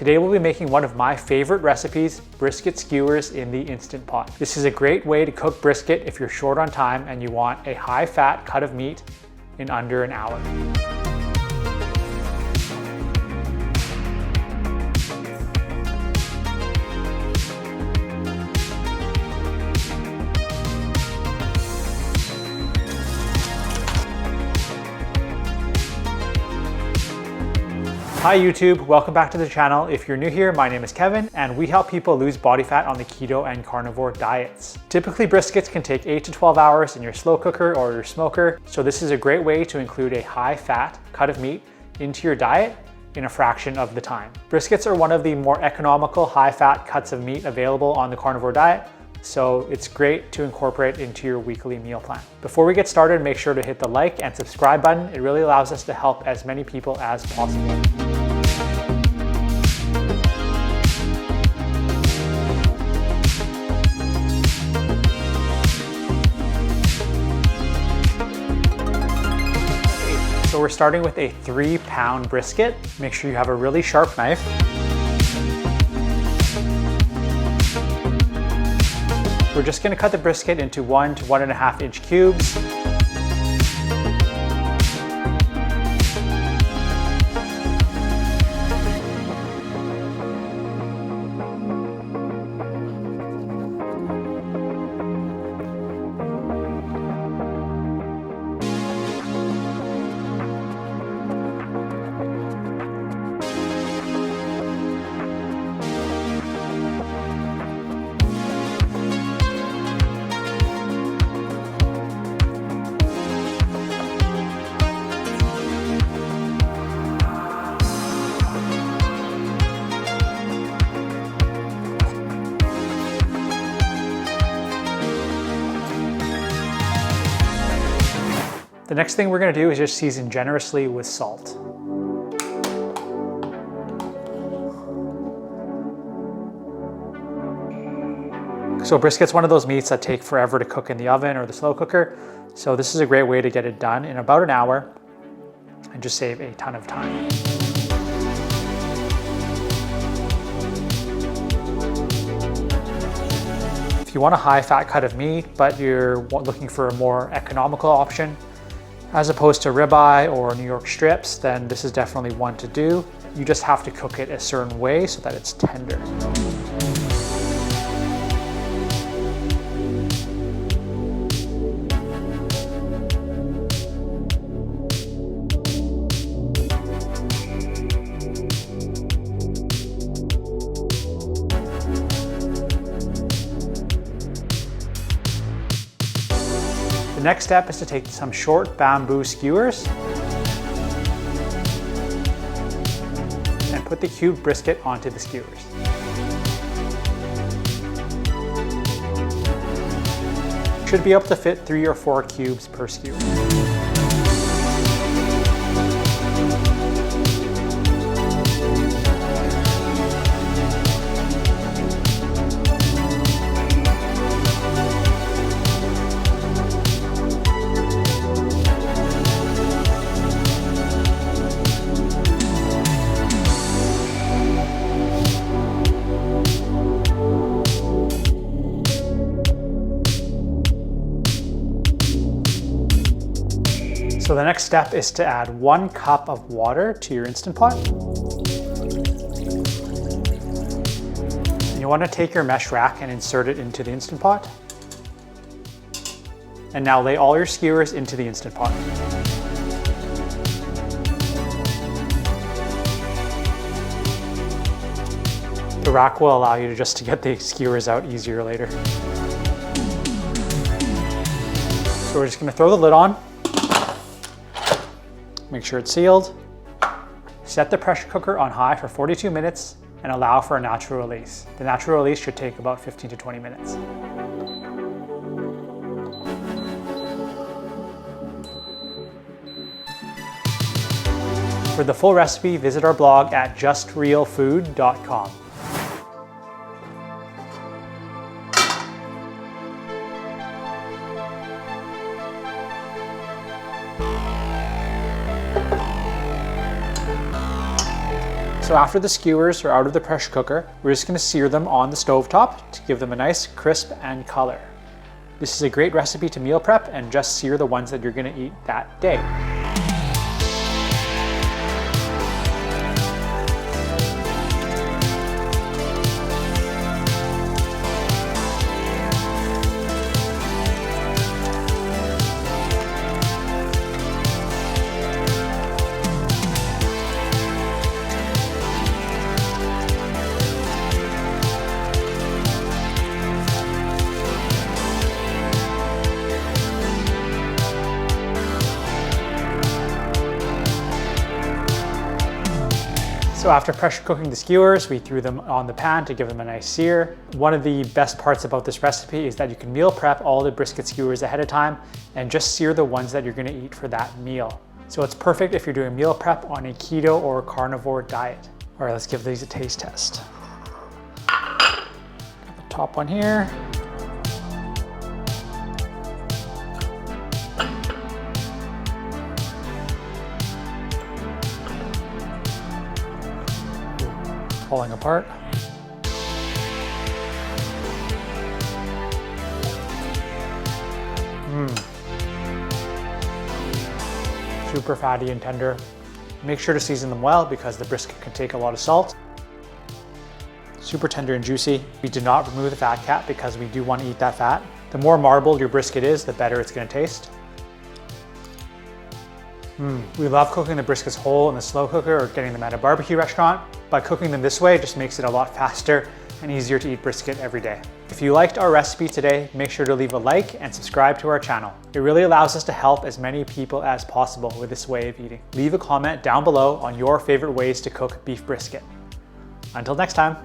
Today we'll be making one of my favorite recipes, brisket skewers in the Instant Pot. This is a great way to cook brisket if you're short on time and you want a high-fat cut of meat in under an hour. Hi YouTube, welcome back to the channel. If you're new here, my name is Kevin and we help people lose body fat on the keto and carnivore diets. Typically briskets can take 8 to 12 hours in your slow cooker or your smoker, so this is a great way to include a high fat cut of meat into your diet in a fraction of the time. Briskets are one of the more economical high fat cuts of meat available on the carnivore diet, so it's great to incorporate into your weekly meal plan. Before we get started, make sure to hit the like and subscribe button. It really allows us to help as many people as possible. So we're starting with a 3-pound brisket. Make sure you have a really sharp knife. We're just gonna cut the brisket into 1 to 1.5 inch cubes. The next thing we're gonna do is just season generously with salt. So brisket's one of those meats that take forever to cook in the oven or the slow cooker. So this is a great way to get it done in about an hour and just save a ton of time. If you want a high fat cut of meat, but you're looking for a more economical option, as opposed to ribeye or New York strips, then this is definitely one to do. You just have to cook it a certain way so that it's tender. The next step is to take some short bamboo skewers and put the cubed brisket onto the skewers. Should be able to fit 3 or 4 cubes per skewer. So the next step is to add 1 cup of water to your Instant Pot. And you want to take your mesh rack and insert it into the Instant Pot. And now lay all your skewers into the Instant Pot. The rack will allow you to get the skewers out easier later. So we're just going to throw the lid on. Make sure it's sealed. Set the pressure cooker on high for 42 minutes and allow for a natural release. The natural release should take about 15 to 20 minutes. For the full recipe, visit our blog at justrealfood.com. So after the skewers are out of the pressure cooker, we're just going to sear them on the stovetop to give them a nice crisp and color. This is a great recipe to meal prep and just sear the ones that you're going to eat that day. So after pressure cooking the skewers, we threw them on the pan to give them a nice sear. One of the best parts about this recipe is that you can meal prep all the brisket skewers ahead of time and just sear the ones that you're going to eat for that meal. So it's perfect if you're doing meal prep on a keto or carnivore diet. All right, let's give these a taste test. Got the top one here. Falling apart. Super fatty and tender. Make sure to season them well because the brisket can take a lot of salt. Super tender and juicy. We did not remove the fat cap because we do want to eat that fat. The more marbled your brisket is, the better it's going to taste. We love cooking the briskets whole in the slow cooker or getting them at a barbecue restaurant, but cooking them this way just makes it a lot faster and easier to eat brisket every day. If you liked our recipe today, make sure to leave a like and subscribe to our channel. It really allows us to help as many people as possible with this way of eating. Leave a comment down below on your favorite ways to cook beef brisket. Until next time.